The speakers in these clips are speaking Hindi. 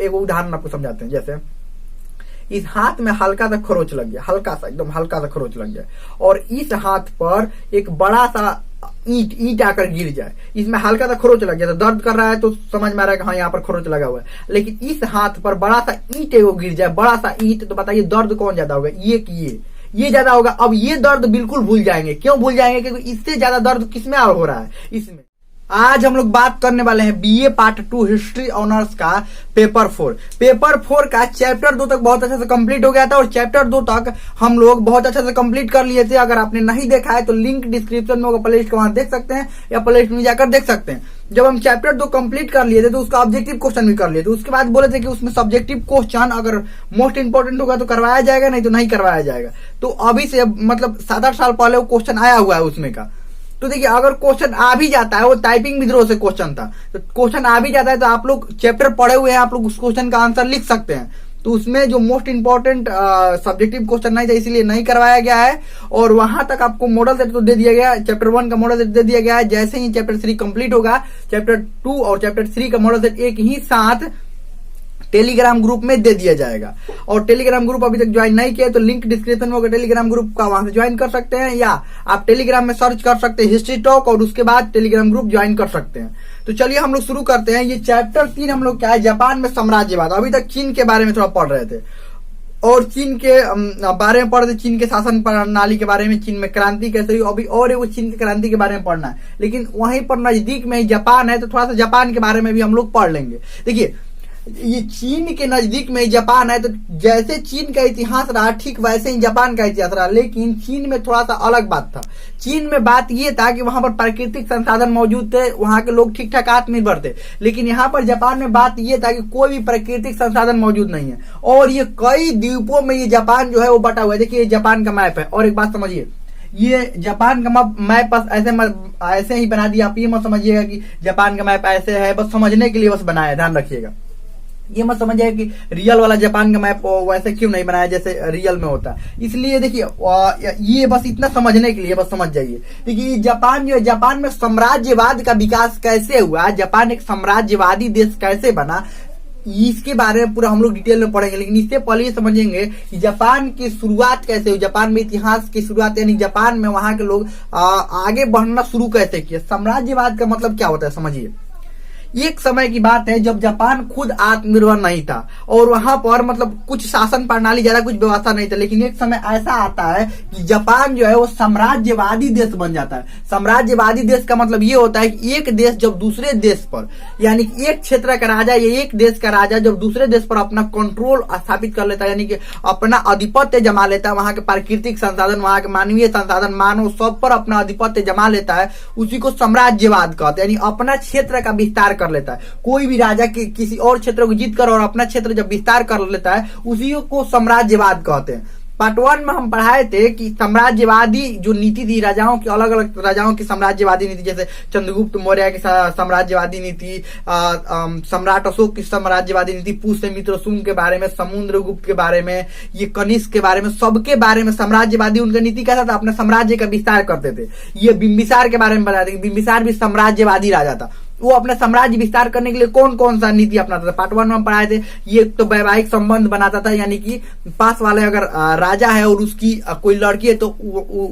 एक उदाहरण आपको समझाते हैं। जैसे इस हाथ में हल्का सा खरोच लग गया, हल्का सा, एकदम हल्का सा खरोच लग गया, और इस हाथ पर एक बड़ा सा ईंट आकर गिर जाए, इसमें हल्का सा खरोच लग गया, तो दर्द कर रहा है तो समझ में आ रहा है कि हाँ यहाँ पर खरोच लगा हुआ है। लेकिन इस हाथ पर बड़ा सा ईंट एगो गिर जाए, बड़ा सा ईंट, तो बताइए दर्द कौन ज्यादा होगा, ये कि ये ज्यादा होगा। अब ये दर्द बिल्कुल भूल जाएंगे। क्यों भूल जाएंगे? क्योंकि इससे ज्यादा दर्द किसमें और हो रहा है, इसमें। आज हम लोग बात करने वाले हैं बीए पार्ट 2 हिस्ट्री ऑनर्स का पेपर 4। पेपर 4 का चैप्टर 2 तक बहुत अच्छे से कंप्लीट हो गया था, और चैप्टर 2 तक हम लोग बहुत अच्छे से कंप्लीट कर लिए थे। अगर आपने नहीं देखा है तो लिंक डिस्क्रिप्शन में होगा, प्ले लिस्ट वहां देख सकते हैं या प्ले लिस्ट में जाकर देख सकते हैं। जब हम चैप्टर 2 कंप्लीट कर लिए थे तो उसका ऑब्जेक्टिव क्वेश्चन भी कर लिए थे। उसके बाद बोले थे कि उसमें सब्जेक्टिव क्वेश्चन अगर मोस्ट इंपोर्टेंट होगा तो करवाया जाएगा, नहीं तो नहीं करवाया जाएगा। तो अभी से मतलब 7-8 साल पहले वो क्वेश्चन आया हुआ है उसमें का। तो देखिए अगर क्वेश्चन आ भी जाता है, वो टाइपिंग विद्रोह से क्वेश्चन था, तो क्वेश्चन आ भी जाता है तो आप लोग चैप्टर पढ़े हुए हैं, आप लोग उस क्वेश्चन का आंसर लिख सकते हैं। तो उसमें जो मोस्ट इंपोर्टेंट सब्जेक्टिव क्वेश्चन नहीं था, इसीलिए नहीं करवाया गया है। और वहां तक आपको मॉडल सेट तो दे दिया गया, चैप्टर 1 का मॉडल सेट दे दिया गया है। जैसे ही चैप्टर 3 कंप्लीट होगा, चैप्टर 2 और चैप्टर 3 का मॉडल सेट एक ही साथ टेलीग्राम ग्रुप में दे दिया जाएगा। और टेलीग्राम ग्रुप अभी तक ज्वाइन नहीं किया तो लिंक डिस्क्रिप्शन में होगा टेलीग्राम ग्रुप का, वहां से ज्वाइन कर सकते हैं, या आप टेलीग्राम में सर्च कर सकते हैं हिस्ट्री टॉक, और उसके बाद टेलीग्राम ग्रुप ज्वाइन कर सकते हैं। तो चलिए हम लोग शुरू करते हैं। ये चैप्टर 3 हम लोग क्या है, जापान में साम्राज्यवाद। अभी तक चीन के बारे में थोड़ा पढ़ रहे थे, और चीन के बारे में पढ़ रहे थे, चीन के शासन प्रणाली के बारे में, चीन में क्रांति कैसे हुई। अभी और वो चीन की क्रांति के बारे में पढ़ना है, लेकिन वहीं पर नजदीक में ही जापान है, तो थोड़ा सा जापान के बारे में भी हम लोग पढ़ लेंगे। देखिए ये चीन के नजदीक में जापान है, तो जैसे चीन का इतिहास रहा ठीक वैसे ही जापान का इतिहास रहा। लेकिन चीन में थोड़ा सा अलग बात था। चीन में बात ये था कि वहां पर प्राकृतिक संसाधन मौजूद थे, वहां के लोग ठीक ठाक आत्मनिर्भर थे। लेकिन यहाँ पर जापान में बात ये था कि कोई भी प्राकृतिक संसाधन मौजूद नहीं है, और ये कई द्वीपों में ये जापान जो है वो बटा हुआ है। देखिए ये जापान का मैप है, और एक बात समझिए, ये जापान का मैप बस ऐसे ही बना दिया। आप ये मत समझिएगा कि जापान का मैप ऐसे है, बस समझने के लिए बस बनाया है, ध्यान रखिएगा। ये मत समझिए कि रियल वाला जापान का मैप वैसे क्यों नहीं बनाया जैसे रियल में होता है। इसलिए देखिए ये बस इतना समझने के लिए बस समझ जाइए। देखिए जापान जो है, जापान में साम्राज्यवाद का विकास कैसे हुआ, जापान एक साम्राज्यवादी देश कैसे बना, इसके बारे में पूरा हम लोग डिटेल में पढ़ेंगे। लेकिन इससे पहले ये समझेंगे कि जापान की शुरुआत कैसे हुई, जापान में इतिहास की शुरुआत, यानी जापान में वहां के लोग आगे बढ़ना शुरू कैसे किया। साम्राज्यवाद का मतलब क्या होता है समझिए। एक समय की बात है जब जापान खुद आत्मनिर्भर नहीं था, और वहां पर मतलब कुछ शासन प्रणाली ज्यादा कुछ व्यवस्था नहीं था। लेकिन एक समय ऐसा आता है कि जापान जो है वो साम्राज्यवादी देश बन जाता है। साम्राज्यवादी देश का मतलब ये होता है कि एक देश जब दूसरे देश पर, यानी कि एक क्षेत्र का राजा या एक देश का राजा जब दूसरे देश पर अपना कंट्रोल स्थापित कर लेता है, यानी कि अपना आधिपत्य जमा लेता है, वहां के प्राकृतिक संसाधन, वहां के मानवीय संसाधन, मानव सब पर अपना आधिपत्य जमा लेता है, उसी को साम्राज्यवाद कहते हैं। यानी अपना क्षेत्र का विस्तार कर लेता है। कोई भी राजा किसी और क्षेत्र को जीत कर और अपना क्षेत्र जब विस्तार कर लेता है, उसी को साम्राज्यवाद कहते हैं। पार्ट 1 में हम पढ़ाए थे कि साम्राज्यवादी जो नीति थी, राजाओं की अलग अलग राजाओं की साम्राज्यवादी नीति, जैसे चंद्रगुप्त मौर्य की साम्राज्यवादी नीति, सम्राट अशोक की साम्राज्यवादी नीति, पुष्यमित्र शुंग के बारे में, समुद्रगुप्त के बारे में, ये कनिष्क के बारे में, सबके बारे में साम्राज्यवादी उनका नीति कैसा था, अपने साम्राज्य का विस्तार करते थे। ये बिंबिसार के बारे में बताते थे, बिंबिसार भी साम्राज्यवादी राजा था। वो अपना साम्राज्य विस्तार करने के लिए कौन कौन सा नीति अपनाता था, पार्ट 1 में हम पढ़ाए थे। ये तो वैवाहिक संबंध बनाता था, यानी कि पास वाले अगर राजा है और उसकी कोई लड़की है तो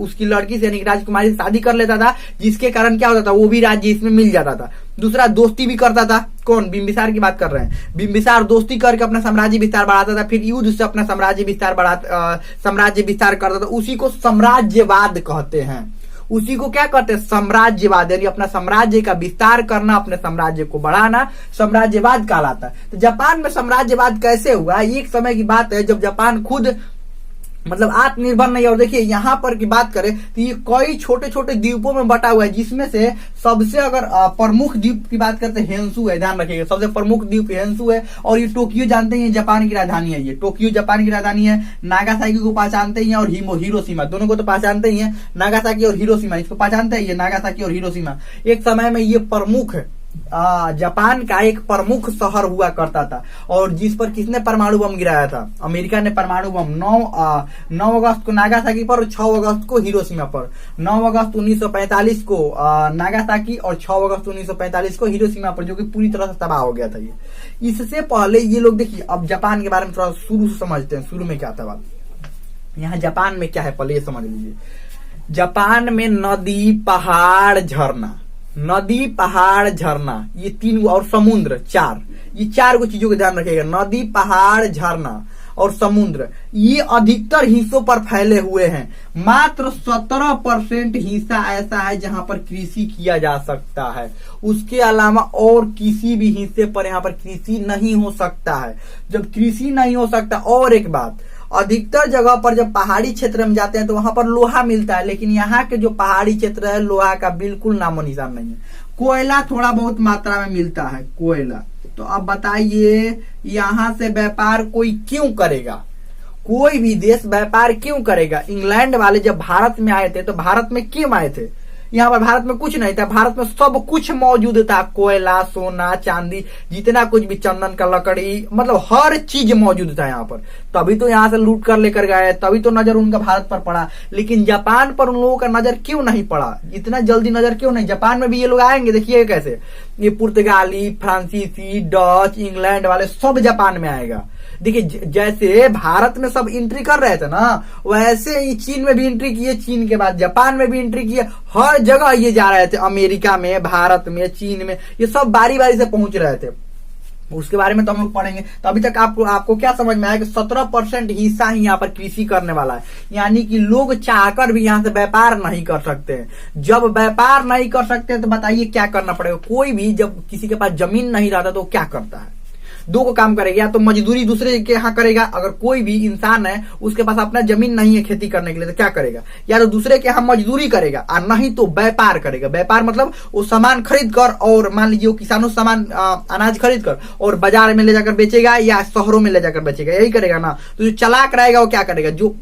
उसकी लड़की से यानी कि राजकुमारी से शादी कर लेता था, जिसके कारण क्या होता था, वो भी राज्य इसमें मिल जाता था। दूसरा दोस्ती भी करता था। कौन? बिंबिसार की बात कर रहे हैं। बिंबिसार दोस्ती करके अपना साम्राज्य विस्तार बढ़ाता था, फिर युद्ध से अपना साम्राज्य विस्तार करता था। उसी को साम्राज्यवाद कहते हैं। उसी को क्या कहते हैं? साम्राज्यवाद, यानी अपना साम्राज्य का विस्तार करना, अपने साम्राज्य को बढ़ाना साम्राज्यवाद कहलाता है। तो जापान में साम्राज्यवाद कैसे हुआ? एक समय की बात है जब जापान खुद मतलब आत्मनिर्भर नहीं। और देखिए यहाँ पर की बात करें तो ये कई छोटे छोटे द्वीपों में बटा हुआ है, जिसमें से सबसे अगर प्रमुख द्वीप की बात करते हैं हेंसू है, ध्यान रखिएगा, सबसे प्रमुख द्वीप हेंसू है। और ये टोक्यो जानते हैं, जापान की राजधानी है। ये टोक्यो जापान की राजधानी है। नागासाकी को पहचानते हैं और हिरोशिमा, दोनों को तो पहचानते ही है। नागासाकी और हिरोशिमा इसको पहचानते हैं, ये नागासाकी और हिरोशिमा। एक समय में ये प्रमुख जापान का एक प्रमुख शहर हुआ करता था, और जिस पर किसने परमाणु बम गिराया था? अमेरिका ने परमाणु बम 9 अगस्त को नागासाकी पर और 6 अगस्त को हिरोशिमा पर। 9 अगस्त 1945 को नागासाकी और 6 अगस्त 1945 को हिरोशिमा पर, जो कि पूरी तरह से तबाह हो गया था ये। इससे पहले ये लोग देखिए, अब जापान के बारे में थोड़ा शुरू से समझते हैं। शुरू में क्या था बात, यहाँ जापान में क्या है पहले ये समझ लीजिए। जापान में नदी, पहाड़, झरना, नदी, पहाड़, झरना, ये 3 और समुद्र, 4, ये 4 को चीजों का ध्यान रखिएगा। नदी, पहाड़, झरना और समुद्र, ये अधिकतर हिस्सों पर फैले हुए हैं। मात्र 17% हिस्सा ऐसा है जहां पर कृषि किया जा सकता है। उसके अलावा और किसी भी हिस्से पर यहाँ पर कृषि नहीं हो सकता है। जब कृषि नहीं हो सकता, और एक बात, अधिकतर जगह पर जब पहाड़ी क्षेत्र में जाते हैं तो वहां पर लोहा मिलता है, लेकिन यहाँ के जो पहाड़ी क्षेत्र है लोहा का बिल्कुल नामो निशान नहीं है। कोयला थोड़ा बहुत मात्रा में मिलता है, कोयला। तो अब बताइए, यहाँ से व्यापार कोई क्यों करेगा? कोई भी देश व्यापार क्यों करेगा? इंग्लैंड वाले जब भारत में आए थे तो भारत में क्यों आए थे? यहाँ पर भारत में कुछ नहीं था, भारत में सब कुछ मौजूद था। कोयला, सोना, चांदी, जितना कुछ भी, चंदन का लकड़ी, मतलब हर चीज मौजूद था यहाँ पर। तभी तो यहाँ से लूट कर लेकर गए, तभी तो नजर उनका भारत पर पड़ा। लेकिन जापान पर उन लोगों का नजर क्यों नहीं पड़ा? इतना जल्दी नजर क्यों नहीं? जापान में भी ये लोग आएंगे, देखिए कैसे। ये पुर्तगाली, फ्रांसीसी, डच, इंग्लैंड वाले सब जापान में आएगा। देखिए, जैसे भारत में सब एंट्री कर रहे थे ना, वैसे ही चीन में भी एंट्री किए, चीन के बाद जापान में भी एंट्री किए। हर जगह ये जा रहे थे, अमेरिका में, भारत में, चीन में, ये सब बारी बारी से पहुंच रहे थे। उसके बारे में तो हम लोग पढ़ेंगे। तो अभी तक आपको क्या समझ में आया कि 17% हिस्सा ही यहाँ पर कृषि करने वाला है, यानी कि लोग चाहकर भी यहाँ से व्यापार नहीं कर सकते हैं। जब व्यापार नहीं कर सकते तो बताइए क्या करना पड़ेगा? कोई भी जब किसी के पास जमीन नहीं रहता तो क्या करता है? 2 को काम करेगा, या तो मजदूरी दूसरे के यहाँ करेगा। अगर कोई भी इंसान है उसके पास अपना जमीन नहीं है खेती करने के लिए तो क्या करेगा? या तो दूसरे के यहाँ मजदूरी करेगा, और नहीं तो व्यापार करेगा। व्यापार मतलब वो सामान खरीद कर, और मान लीजिए वो किसानों से सामान अनाज खरीद कर और बाजार में ले जाकर बेचेगा या शहरों में ले जाकर बेचेगा, यही करेगा ना। तो जो चालाक रहेगा वो क्या करेगा? जो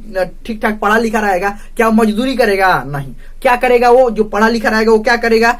ठीक ठाक पढ़ा लिखा रहेगा, क्या वो मजदूरी करेगा? नहीं। क्या करेगा? वो जो पढ़ा लिखा रहेगा वो क्या करेगा?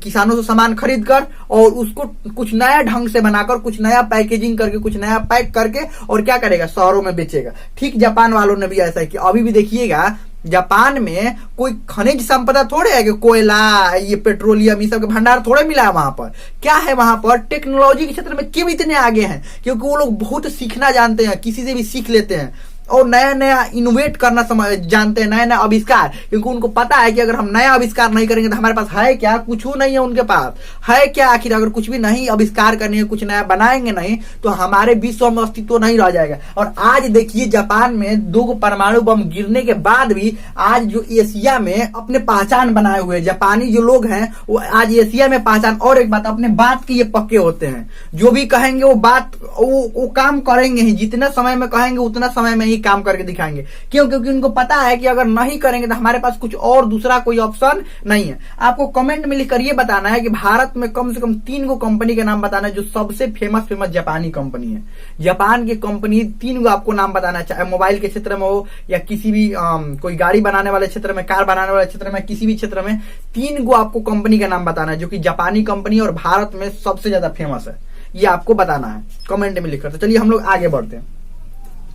किसानों से सामान खरीद कर और उसको कुछ नया ढंग से बनाकर, कुछ नया पैकेजिंग करके, कुछ नया पैक करके, और क्या करेगा? शहरों में बेचेगा। ठीक जापान वालों ने भी ऐसा किया। अभी भी देखिएगा, जापान में कोई खनिज संपदा थोड़े है कि कोयला, ये पेट्रोलियम, ये सब के भंडार थोड़े मिला है वहां पर। क्या है वहां पर? टेक्नोलॉजी के क्षेत्र में क्यों इतने आगे हैं? क्योंकि वो लोग बहुत सीखना जानते हैं, किसी से भी सीख लेते हैं, और नया नया इनोवेट करना जानते हैं, नया नया आविष्कार। क्योंकि उनको पता है कि अगर हम नया आविष्कार नहीं करेंगे तो हमारे पास है क्या? कुछ नहीं है उनके पास। है क्या आखिर? अगर कुछ भी नहीं आविष्कार करने, कुछ नया बनाएंगे नहीं, तो हमारे विश्व में अस्तित्व नहीं रह जाएगा। और आज देखिए, जापान में 2 परमाणु बम गिरने के बाद भी आज जो एशिया में अपने पहचान बनाए हुए जापानी जो लोग हैं, वो आज एशिया में पहचान। और एक बात, अपने बात के ये पक्के होते हैं, जो भी कहेंगे वो बात वो काम करेंगे ही। जितने समय में कहेंगे उतना समय में काम करके दिखाएंगे। क्यों? क्योंकि उनको पता है कि अगर नहीं करेंगे तो हमारे पास कुछ और दूसरा कोई ऑप्शन नहीं है। आपको कमेंट में लिखकर ये बताना है कि भारत में कम से कम 3 कंपनी के नाम बताना है जो सबसे फेमस जापानी कंपनी है। जापान की कंपनी 3 आपको नाम बताना है, चाहे मोबाइल के क्षेत्र में हो या किसी भी कोई गाड़ी बनाने वाले क्षेत्र में, कार बनाने वाले क्षेत्र में, किसी भी क्षेत्र में 3 आपको कंपनी का नाम बताना है जो कि जापानी कंपनी और भारत में सबसे ज्यादा फेमस है। ये आपको बताना है कमेंट में लिखकर। तो चलिए हम लोग आगे बढ़ते हैं।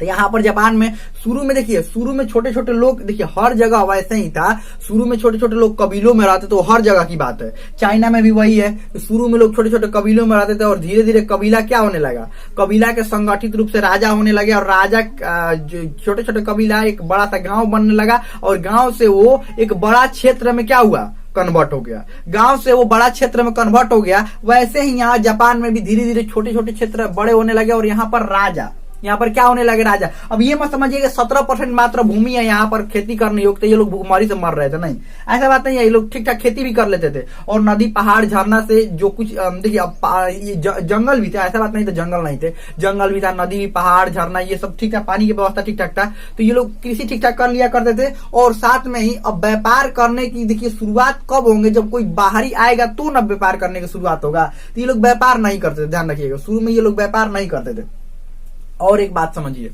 तो यहाँ पर जापान में शुरू में देखिए, शुरू में छोटे छोटे लोग, देखिए हर जगह वैसे ही था। शुरू में छोटे छोटे लोग कबीलों में रहते, तो हर जगह की बात है। चाइना में भी वही है, शुरू में लोग छोटे छोटे कबीलों में रहते थे, और धीरे धीरे कबीला क्या होने लगा? कबीला के संगठित रूप से राजा होने लगे, और राजा छोटे छोटे कबीला एक बड़ा सा गांव बनने लगा, और गांव से वो एक बड़ा क्षेत्र में क्या हुआ? कन्वर्ट हो गया। गांव से वो बड़ा क्षेत्र में कन्वर्ट हो गया। वैसे ही यहाँ जापान में भी धीरे धीरे छोटे छोटे क्षेत्र बड़े होने लगे, और यहाँ पर राजा, यहाँ पर क्या होने लगे? राजा। अब ये मत समझिए कि 17% मात्र भूमि है यहाँ पर खेती करने योग्य, ये लोग भूखमरी से मर रहे थे, नहीं, ऐसा बात नहीं है। ये लोग ठीक ठाक खेती भी कर लेते थे, और नदी, पहाड़, झरना से जो कुछ, देखिए अब जंगल भी थे, ऐसा बात नहीं था जंगल नहीं थे, जंगल भी था, नदी, पहाड़, झरना, ये सब ठीक ठाक, पानी की व्यवस्था ठीक ठाक था। तो ये लोग कृषि ठीक ठाक कर लिया करते थे, और साथ में ही अब व्यापार करने की देखिए शुरुआत कब होंगे? जब कोई बाहरी आएगा तो न व्यापार करने की शुरुआत होगा। तो ये लोग व्यापार नहीं करते थे, ध्यान रखिएगा, शुरू में ये लोग व्यापार नहीं करते थे। और एक बात समझिए,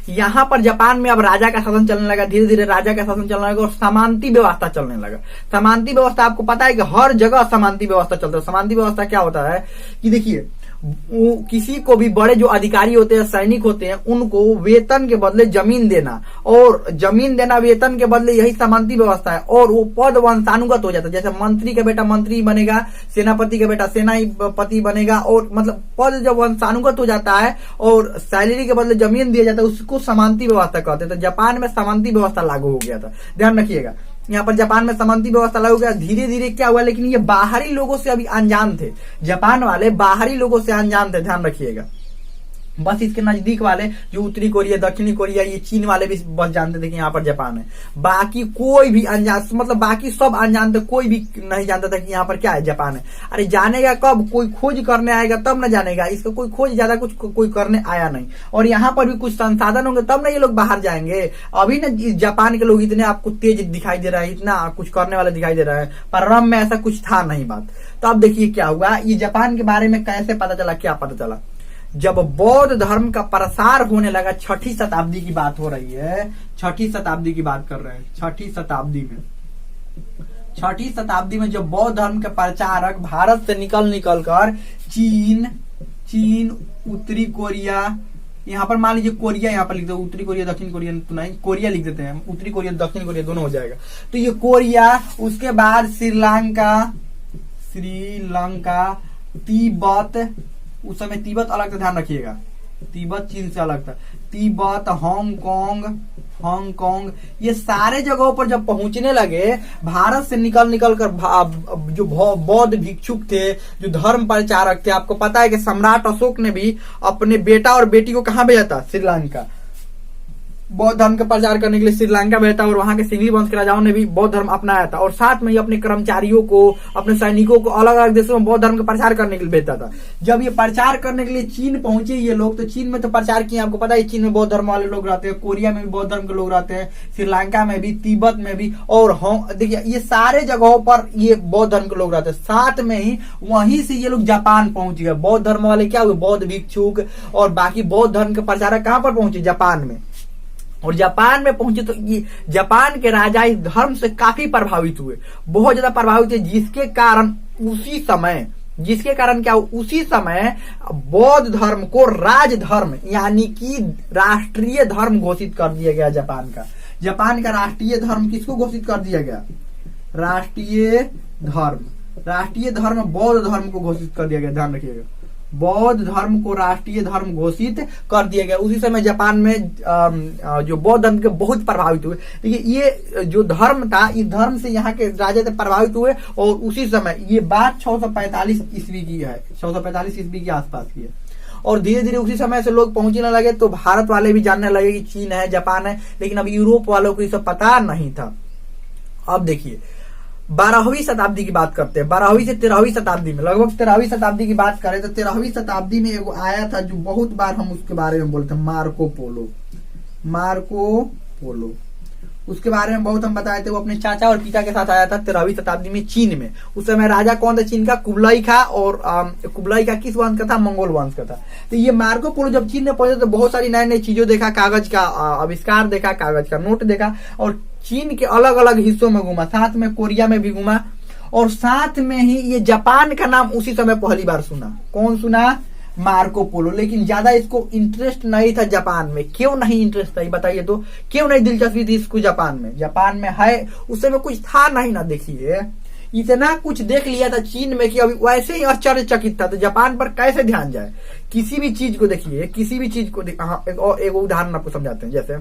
यहाँ पर जापान में अब राजा का शासन चलने लगा, धीरे धीरे राजा का शासन चलने लगा और समांती व्यवस्था चलने लगा। समांती व्यवस्था आपको पता है कि हर जगह समांती व्यवस्था चलता है। समांती व्यवस्था क्या होता है कि देखिए, किसी को भी बड़े जो अधिकारी होते हैं, सैनिक होते हैं, उनको वेतन के बदले जमीन देना, और जमीन देना वेतन के बदले, यही समांती व्यवस्था है। और वो पद वंशानुगत हो जाता है। जैसे मंत्री का बेटा मंत्री बनेगा, सेनापति का बेटा सेनापति बनेगा, और मतलब पद जब वंशानुगत हो जाता है और सैलरी के बदले जमीन दिया जाता है, उसको समांती व्यवस्था कहते हैं। तो जापान में समांती व्यवस्था लागू हो गया था, ध्यान रखिएगा। यहाँ पर जापान में समांती व्यवस्था लागू हो गया। धीरे धीरे क्या हुआ, लेकिन ये बाहरी लोगों से अभी अनजान थे, जापान वाले बाहरी लोगों से अनजान थे, ध्यान रखिएगा। बस इसके नजदीक वाले जो उत्तरी कोरिया, दक्षिणी कोरिया, ये चीन वाले भी बस जानते थे कि यहाँ पर जापान है। बाकी कोई भी अनजान, मतलब बाकी सब अनजान थे, कोई भी नहीं जानता था कि यहाँ पर क्या है, जापान है। अरे जानेगा कब, कोई खोज करने आएगा तब न जानेगा। इसका कोई खोज ज्यादा कुछ कोई करने आया नहीं, और यहाँ पर भी कुछ संसाधन होंगे तब ना ये लोग बाहर जाएंगे। अभी ना जापान के लोग इतने आपको तेज दिखाई दे रहा है, इतना कुछ करने वाले दिखाई दे रहा है, प्रारंभ में ऐसा कुछ था नहीं बात। तो अब देखिए क्या हुआ, ये जापान के बारे में कैसे पता चला, क्या पता चला। जब बौद्ध धर्म का प्रसार होने लगा, 6ठी शताब्दी की बात हो रही है, 6ठी शताब्दी की बात कर रहे हैं, 6ठी शताब्दी में, 6ठी शताब्दी में जब बौद्ध धर्म के प्रचारक भारत से निकल कर चीन, उत्तरी कोरिया, यहाँ पर मान लीजिए कोरिया यहाँ पर लिख दो, उत्तरी कोरिया दक्षिण कोरिया तो नहीं, कोरिया लिख देते हैं, उत्तरी कोरिया दक्षिण कोरिया दोनों हो जाएगा। तो ये कोरिया, उसके बाद श्रीलंका, तिब्बत, उस समय तिब्बत अलग था, ध्यान रखिएगा, तिब्बत चीन से अलग था, तिब्बत, हांगकांग, ये सारे जगहों पर जब पहुंचने लगे, भारत से निकल कर जो बौद्ध भिक्षुक थे, जो धर्म प्रचारक थे, आपको पता है कि सम्राट अशोक ने भी अपने बेटा और बेटी को कहां भेजा था, श्रीलंका, बौद्ध धर्म का प्रचार करने के लिए श्रीलंका भेजा था। और वहां के सिंगली वंश के राजाओं ने भी बौद्ध धर्म अपनाया था, और साथ में ही अपने कर्मचारियों को, अपने सैनिकों को अलग अलग देशों में बौद्ध धर्म का प्रचार करने के लिए भेजता था। जब ये प्रचार करने के लिए चीन पहुंचे ये लोग, तो चीन में तो प्रचार किए, आपको पता है चीन में बौद्ध धर्म वाले लोग रहते हैं, कोरिया में भी बौद्ध धर्म के लोग रहते हैं, श्रीलंका में भी, तिब्बत में भी, और देखिए ये सारे जगहों पर ये बौद्ध धर्म के लोग रहते हैं। साथ में ही वहीं से ये लोग जापान पहुंच गए। बौद्ध धर्म वाले क्या हुए, बौद्ध भिक्षुक और बाकी बौद्ध धर्म के प्रचारक कहां पर पहुंचे, जापान में। और जापान में पहुंचे तो ये जापान के राजा इस धर्म से काफी प्रभावित हुए, बहुत ज्यादा प्रभावित हुए, जिसके कारण क्या, उसी समय बौद्ध धर्म को राजधर्म यानी कि राष्ट्रीय धर्म घोषित कर दिया गया। जापान का राष्ट्रीय धर्म किसको घोषित कर दिया गया, राष्ट्रीय धर्म बौद्ध धर्म को घोषित कर दिया गया, ध्यान रखिएगा, बौद्ध धर्म को राष्ट्रीय धर्म घोषित कर दिया गया। उसी समय जापान में जो बौद्ध धर्म के बहुत प्रभावित हुए। देखिए ये जो धर्म था, इस धर्म से यहाँ के राजा से प्रभावित हुए, और उसी समय ये बात 645 ईस्वी की है, 645 ईस्वी के आसपास की है। और धीरे धीरे उसी समय से लोग पहुंचने लगे, तो भारत वाले भी जानने लगे कि चीन है, जापान है, लेकिन अब यूरोप वालों को ये सब पता नहीं था। अब देखिए 12वीं शताब्दी की बात करते हैं, 12वीं से 13वीं शताब्दी में, लगभग 13वीं शताब्दी की बात करें तो 13वीं शताब्दी में एगो आया था जो बहुत बार हम उसके बारे में बोलते हैं, मार्को पोलो। उसके बारे में बहुत हम बताए थे। वो अपने चाचा और पिता के साथ आया था 13वीं शताब्दी में चीन में। उस समय राजा कौन था चीन का, कुबलाई खा, और कुबलाई का किस वंश का था, मंगोल वंश का था। तो ये मार्को पोलो जब चीन में पहुंचे तो बहुत सारी नई नई चीजों देखा, कागज का आविष्कार देखा, कागज का नोट देखा, और चीन के अलग अलग हिस्सों में घूमा, साथ में कोरिया में भी घूमा, और साथ में ही ये जापान का नाम उसी समय पहली बार सुना। कौन सुना, मार्को पोलो। लेकिन ज्यादा इसको इंटरेस्ट नहीं था जापान में। क्यों नहीं इंटरेस्ट था बताइए तो, क्यों नहीं दिलचस्पी थी इसको जापान में है उस समय कुछ था नहीं ना। देखिए इतना कुछ देख लिया था चीन में कि अभी वैसे ही आश्चर्यचकित था, तो जापान पर कैसे ध्यान जाए। किसी भी चीज को देखिए, किसी भी चीज को एक उदाहरण आपको समझाते हैं। जैसे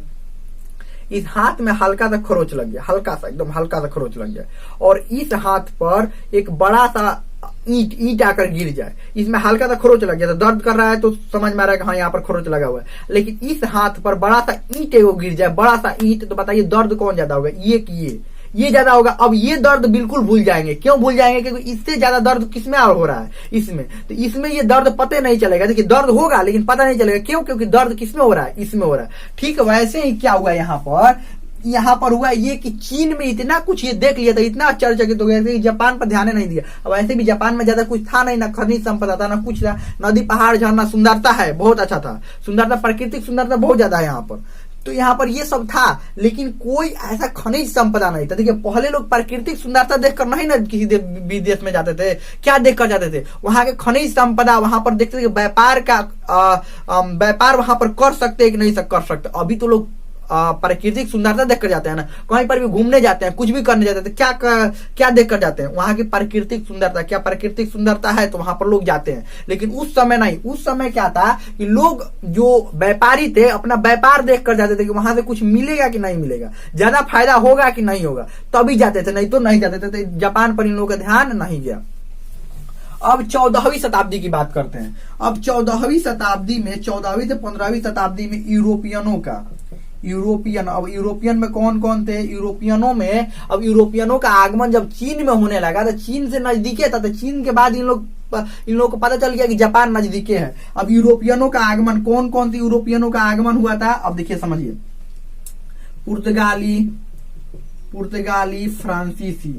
इस हाथ में हल्का सा खरोच लग गया, हल्का सा, एकदम हल्का सा खरोच लग गया, और इस हाथ पर एक बड़ा सा ईंट आकर गिर जाए, इसमें हल्का सा खरोच लग गया, तो दर्द कर रहा है तो समझ में आ रहा है कि हाँ यहाँ पर खरोच लगा हुआ है। लेकिन इस हाथ पर बड़ा सा ईंट एगो गिर जाए, बड़ा सा ईंट, तो बताइए दर्द कौन ज्यादा होगा, ये कि ये ज्यादा होगा। अब ये दर्द बिल्कुल भूल जाएंगे। क्यों भूल जाएंगे, क्योंकि इससे ज्यादा दर्द किसमें हो रहा है, इसमें। तो इसमें ये दर्द पता नहीं चलेगा। देखिए दर्द होगा लेकिन पता नहीं चलेगा, क्यों, क्योंकि दर्द किसमें हो रहा है, इसमें हो रहा है। ठीक वैसे ही क्या हुआ यहाँ पर, यहाँ पर हुआ ये कि चीन में इतना कुछ ये देख लिया था, इतना आश्चर्यचकित हो गया कि जापान पर ध्यान नहीं दिया। अब ऐसे भी जापान में ज्यादा कुछ था नहीं, ना खनिज संपदा था, ना कुछ था, नदी पहाड़ झरना, सुंदरता है बहुत अच्छा था, सुंदरता प्राकृतिक सुंदरता बहुत ज्यादा है यहाँ पर। तो यहाँ पर ये सब था, लेकिन कोई ऐसा खनिज संपदा नहीं था। देखिए पहले लोग प्राकृतिक सुंदरता देखकर नहीं ना किसी भी देश में जाते थे, क्या देखकर जाते थे, वहां के खनिज संपदा, वहां पर देखते थे व्यापार का व्यापार वहां पर कर सकते हैं कि नहीं कर सकते। अभी तो लोग प्राकृतिक सुंदरता देखकर जाते हैं ना, कहीं पर भी घूमने जाते हैं, कुछ भी करने जाते हैं, क्या देखकर जाते हैं, वहां की प्राकृतिक सुंदरता, क्या प्राकृतिक सुंदरता है तो वहां पर लोग जाते हैं। लेकिन उस समय नहीं, उस समय क्या था कि लोग जो व्यापारी थे अपना व्यापार देखकर जाते थे कि वहां से कुछ मिलेगा कि नहीं मिलेगा, ज्यादा फायदा होगा कि नहीं होगा, तभी जाते थे, नहीं तो नहीं जाते थे। तो जापान पर इन लोगों का ध्यान नहीं गया। अब 14वीं शताब्दी की बात करते हैं। अब 14वीं शताब्दी में, 14वीं से 15वीं शताब्दी में यूरोपियनों का, अब यूरोपियन में कौन कौन थे, यूरोपियनों में, अब यूरोपियनों का आगमन जब चीन में होने लगा, तो चीन से नजदीके था, तो चीन के बाद इन लोग को पता चल गया कि जापान नजदीके है। अब यूरोपियनों का आगमन, कौन कौन से यूरोपियनों का आगमन हुआ था, अब देखिए समझिए। पुर्तगाली, फ्रांसीसी,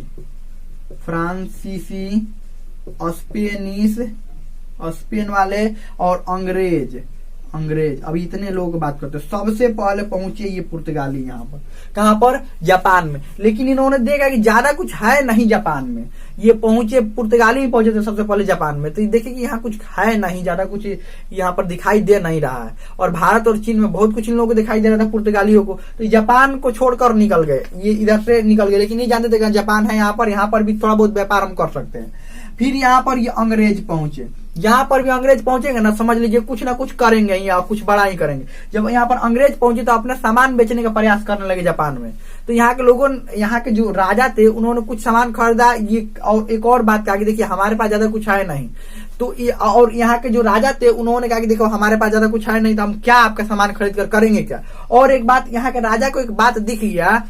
स्पेन वाले और अंग्रेज। अभी इतने लोग बात करते हैं। सबसे पहले पहुंचे ये पुर्तगाली यहाँ पर, कहां पर, जापान में। लेकिन इन्होंने देखा कि ज्यादा कुछ है नहीं जापान में, ये पहुंचे पुर्तगाली में पहुंचे थे सबसे पहले जापान में। तो देखे कि यहाँ कुछ है नहीं, ज्यादा कुछ यहाँ पर दिखाई दे नहीं रहा है। और भारत और चीन में बहुत कुछ इन लोगों को दिखाई दे रहा था पुर्तगालियों को, तो जापान को छोड़कर निकल गए, ये इधर से निकल गए। लेकिन नहीं जानते थे कि जापान है यहाँ पर भी थोड़ा बहुत व्यापार हम कर सकते हैं। फिर यहाँ पर ये अंग्रेज पहुंचे, यहाँ पर भी अंग्रेज पहुंचेंगे ना, समझ लीजिए कुछ ना कुछ करेंगे या कुछ बड़ा ही करेंगे। जब यहाँ पर अंग्रेज पहुंचे तो अपना सामान बेचने का प्रयास करने लगे जापान में। तो यहाँ के लोगों, यहाँ के जो राजा थे उन्होंने कुछ सामान खरीदा। ये और एक और बात कहा कि देखिए हमारे पास ज्यादा कुछ है नहीं, तो और यहाँ के जो राजा थे उन्होंने कहा कि देखो हमारे पास ज्यादा कुछ है नहीं, तो हम क्या आपका सामान खरीद कर करेंगे क्या। और एक बात, यहाँ के राजा को एक बात दिख लिया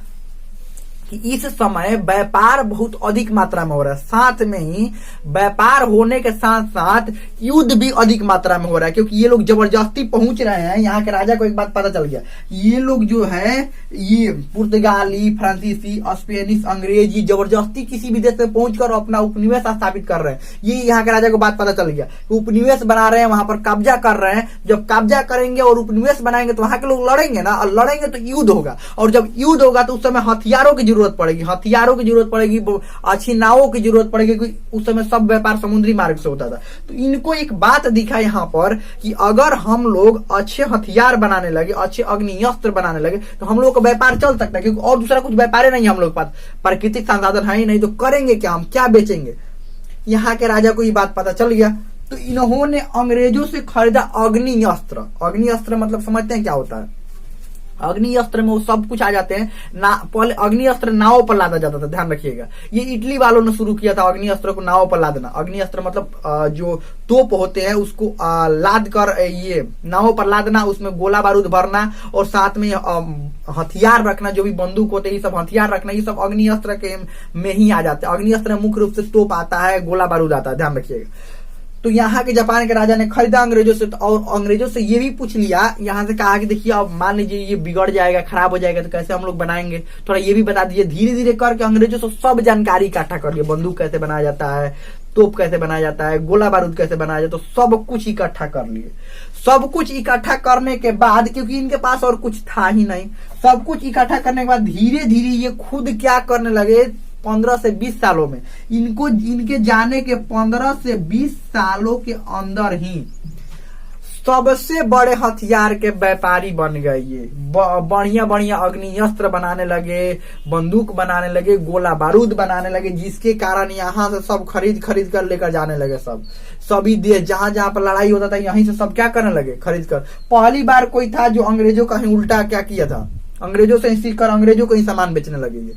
कि इस समय व्यापार बहुत अधिक मात्रा में हो रहा है, साथ में ही व्यापार होने के साथ साथ युद्ध भी अधिक मात्रा में हो रहा है, क्योंकि ये लोग जबरदस्ती पहुंच रहे हैं। यहाँ के राजा को एक बात पता चल गया, ये लोग जो है, ये पुर्तगाली, फ्रांसीसी, स्पेनिश, अंग्रेजी जबरदस्ती किसी भी देश में पहुंचकर अपना उपनिवेश स्थापित कर रहे हैं। ये यहाँ के राजा को बात पता चल गया, उपनिवेश बना रहे हैं, वहां पर कब्जा कर रहे हैं। जब कब्जा करेंगे और उपनिवेश बनाएंगे तो वहां के लोग लड़ेंगे ना, और लड़ेंगे तो युद्ध होगा, और जब युद्ध होगा तो उस समय हथियारों की जरूरत पड़ेगी, अच्छी नावों की जरूरत पड़ेगी, क्योंकि उस समय सब व्यापार समुद्री मार्ग से होता था। तो इनको एक बात दिखा यहाँ पर कि अगर हम लोग अच्छे हथियार बनाने लगे, अच्छे अग्नियस्त्र बनाने लगे, तो हम लोग का व्यापार चल सकता है, क्योंकि और दूसरा कुछ व्यापार नहीं है हम लोग के पास, प्राकृतिक संसाधन है ही नहीं, तो करेंगे क्या, हम क्या बेचेंगे। यहाँ के राजा को ये बात पता चल गया, तो इन्होंने अंग्रेजों से खरीदा अग्नियस्त्र मतलब समझते हैं क्या होता है। अग्नियस्त्र में वो सब कुछ आ जाते हैं ना। पहले अग्नियस्त्र नाव पर लादा जाता था, ध्यान रखिएगा, ये इटली वालों ने शुरू किया था अग्नियस्त्र को नाव पर लादना। अग्नियस्त्र मतलब जो तोप होते हैं उसको लाद कर ये नाव पर लादना, उसमें गोला बारूद भरना और साथ में हथियार रखना, जो भी बंदूक होते हैं ये सब हथियार रखना, ये सब अग्नियस्त्र के में ही आ जाते हैं। अग्नियस्त्र में मुख्य रूप से तोप आता है, गोला बारूद आता है, ध्यान रखिएगा। तो यहाँ के जापान के राजा ने खरीदा अंग्रेजों से, और अंग्रेजों से ये भी पूछ लिया, यहाँ से कहा कि देखिए अब मान लीजिए ये बिगड़ जाएगा, खराब हो जाएगा, तो कैसे हम लोग बनाएंगे, थोड़ा ये भी बता दीजिए। धीरे धीरे करके अंग्रेजों से सब जानकारी इकट्ठा कर लिया, बंदूक कैसे बनाया जाता है, तोप कैसे बनाया जाता है, गोला बारूद कैसे बनाया जाता है, तो सब कुछ इकट्ठा कर लिए। सब कुछ इकट्ठा करने के बाद, क्योंकि इनके पास और कुछ था ही नहीं, सब कुछ इकट्ठा करने के बाद धीरे धीरे ये खुद क्या करने लगे, 15 से 20 सालों में, इनके जाने के 15 से 20 सालों के अंदर ही सबसे बड़े हथियार के व्यापारी बन गए। ये बढ़िया बढ़िया अग्नियस्त्र बनाने लगे, बंदूक बनाने लगे, गोला बारूद बनाने लगे, जिसके कारण यहाँ से सब खरीद कर लेकर जाने लगे। सभी देश जहां जहां पर लड़ाई होता था यहीं से सब क्या करने लगे, खरीद कर। पहली बार कोई था जो अंग्रेजों का ही उल्टा क्या किया था, अंग्रेजों से सीख कर अंग्रेजों को ही सामान बेचने लगे।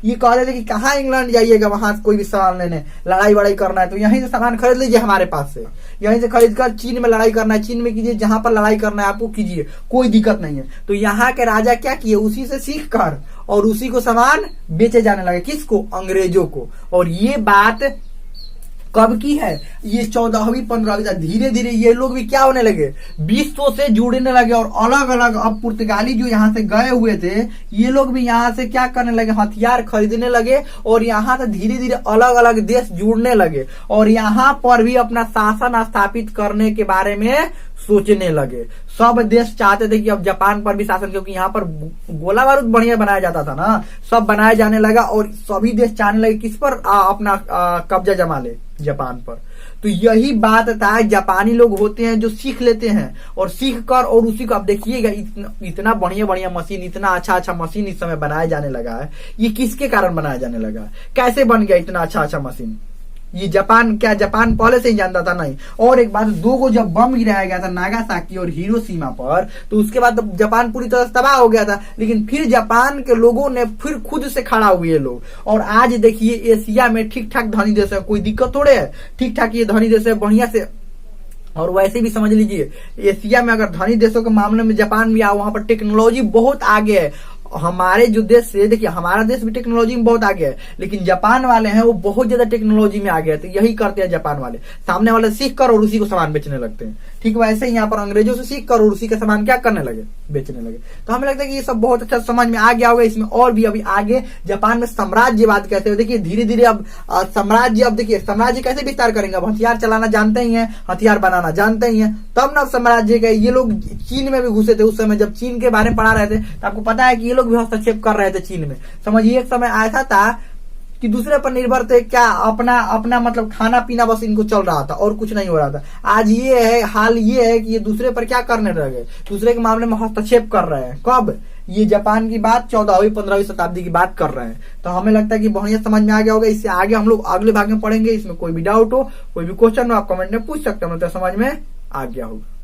ये कह रहे थे कि कहाँ इंग्लैंड जाइएगा, वहां कोई भी सामान लेने, लड़ाई वड़ाई करना है तो यहीं से सामान खरीद लीजिए हमारे पास से, यहीं से खरीद कर चीन में लड़ाई करना है, चीन में कीजिए, जहां पर लड़ाई करना है आपको कीजिए, कोई दिक्कत नहीं है। तो यहाँ के राजा क्या किए, उसी से सीख कर और उसी को सामान बेचे जाने लगे, किसको, अंग्रेजों को। और ये बात कब की है, ये 14वीं 15वीं। धीरे धीरे ये लोग भी क्या होने लगे, विश्व से जुड़ने लगे और अलग अलग, अब पुर्तगाली जो यहाँ से गए हुए थे ये लोग भी यहाँ से क्या करने लगे, हथियार खरीदने लगे और यहाँ से धीरे धीरे अलग अलग देश जुड़ने लगे और यहाँ पर भी अपना शासन स्थापित करने के बारे में सोचने लगे। सब देश चाहते थे कि अब जापान पर भी शासन, क्योंकि यहाँ पर गोला बारूद बढ़िया बनाया जाता था ना, सब बनाया जाने लगा और सभी देश चाहने लगे किस पर अपना कब्जा जमा ले, जापान पर। तो यही बात था, जापानी लोग होते हैं जो सीख लेते हैं और सीख कर और उसी को, अब देखिएगा इतना बढ़िया बढ़िया मशीन, इतना अच्छा मशीन इस समय बनाया जाने लगा है। ये किसके कारण बनाया जाने लगा, कैसे बन गया इतना अच्छा मशीन, ये जापान, क्या जापान पहले से ही जानता था? नहीं। और एक बात, 2 को जब बम गिराया गया था नागासाकी और हिरोशिमा पर, तो उसके बाद जापान पूरी तरह से तबाह हो गया था, लेकिन फिर जापान के लोगों ने फिर खुद से खड़ा हुए लोग, और आज देखिए एशिया में ठीक ठाक धनी देश है, कोई दिक्कत थोड़े है, ठीक ठाक ये धनी देश है बढ़िया से। और वैसे भी समझ लीजिए एशिया में अगर धनी देशों के मामले में जापान भी आओ, वहां पर टेक्नोलॉजी बहुत आगे है। हमारे जो देश से, देखिए हमारा देश भी टेक्नोलॉजी में बहुत आगे है, लेकिन जापान वाले हैं वो बहुत ज्यादा टेक्नोलॉजी में आगे है। तो यही करते हैं जापान वाले, सामने वाले सीख कर और उसी को सामान बेचने लगते हैं। ठीक वैसे ही यहाँ पर अंग्रेजों से सीख कर और उसी का सामान क्या करने लगे, बेचने लगे। तो हमें लगता है कि ये सब बहुत अच्छा समझ में आ गया होगा। इसमें और भी अभी आगे जापान में साम्राज्यवाद कहते हैं। देखिए धीरे धीरे अब साम्राज्य, अब देखिए साम्राज्य कैसे विस्तार करेंगे, अब हथियार चलाना जानते ही है, हथियार बनाना जानते ही है, तब ना साम्राज्य का। ये लोग चीन में भी घुसे थे उस समय, जब चीन के बारे में पढ़ा रहे थे तो आपको पता है कि ये लोग भी हस्तक्षेप कर रहे थे चीन में। समझिए एक समय ऐसा था कि दूसरे पर निर्भर थे, क्या अपना अपना मतलब खाना पीना बस इनको चल रहा था और कुछ नहीं हो रहा था। आज ये है, हाल ये है कि ये दूसरे पर क्या करने लगे, दूसरे के मामले में हस्तक्षेप कर रहे हैं। कब, ये जापान की बात 14वीं 15वीं शताब्दी की बात कर रहे हैं। तो हमें लगता है कि बढ़िया समझ में आ गया होगा। इससे आगे हम लोग अगले भाग में पढ़ेंगे। इसमें कोई भी डाउट हो, कोई भी क्वेश्चन हो, आप कमेंट में पूछ सकते हो, मतलब समझ में आ गया होगा।